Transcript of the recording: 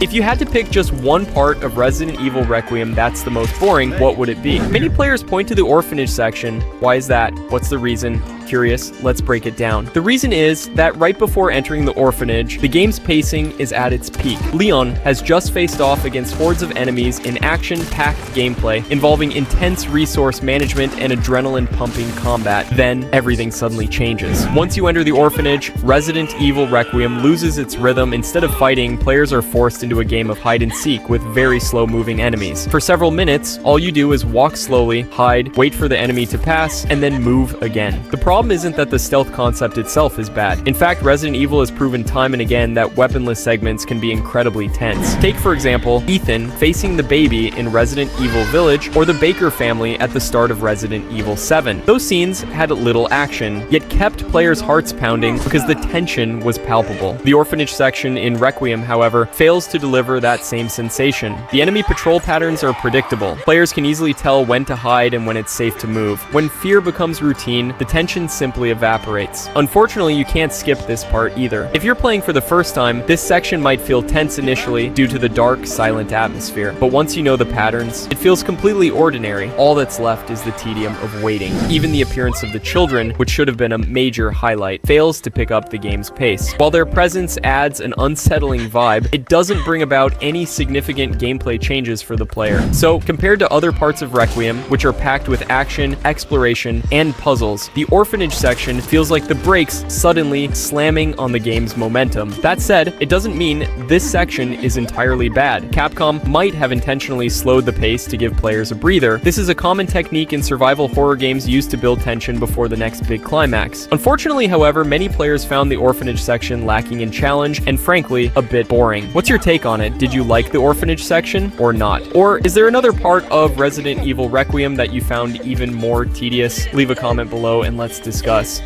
If you had to pick just one part of Resident Evil Requiem that's the most boring, what would it be? Many players point to the Orphanage section. Why is that? What's the reason? Curious? Let's break it down. The reason is that right before entering the Orphanage, the game's pacing is at its peak. Leon has just faced off against hordes of enemies in action-packed gameplay involving intense resource management and adrenaline-pumping combat. Then, everything suddenly changes. Once you enter the Orphanage, Resident Evil Requiem loses its rhythm. Instead of fighting, players are forced into a game of hide-and-seek with very slow-moving enemies. For several minutes, all you do is walk slowly, hide, wait for the enemy to pass, and then move again. The problem isn't that the stealth concept itself is bad. In fact, Resident Evil has proven time and again that weaponless segments can be incredibly tense. Take, for example, Ethan facing the baby in Resident Evil Village, or the Baker family at the start of Resident Evil 7. Those scenes had little action, yet kept players' hearts pounding because the tension was palpable. The Orphanage section in Requiem, however, fails to deliver that same sensation. The enemy patrol patterns are predictable. Players can easily tell when to hide and when it's safe to move. When fear becomes routine, the tension simply evaporates. Unfortunately, you can't skip this part either. If you're playing for the first time, this section might feel tense initially due to the dark, silent atmosphere. But once you know the patterns, it feels completely ordinary. All that's left is the tedium of waiting. Even the appearance of the children, which should have been a major highlight, fails to pick up the game's pace. While their presence adds an unsettling vibe, it doesn't bring about any significant gameplay changes for the player. So, compared to other parts of Requiem, which are packed with action, exploration, and puzzles, the Orphanage section feels like the brakes suddenly slamming on the game's momentum. That said, it doesn't mean this section is entirely bad. Capcom might have intentionally slowed the pace to give players a breather. This is a common technique in survival horror games used to build tension before the next big climax. Unfortunately, however, many players found the Orphanage section lacking in challenge and frankly, a bit boring. What's your take on it? Did you like the Orphanage section or not? Or is there another part of Resident Evil Requiem that you found even more tedious? Leave a comment below and let's discuss.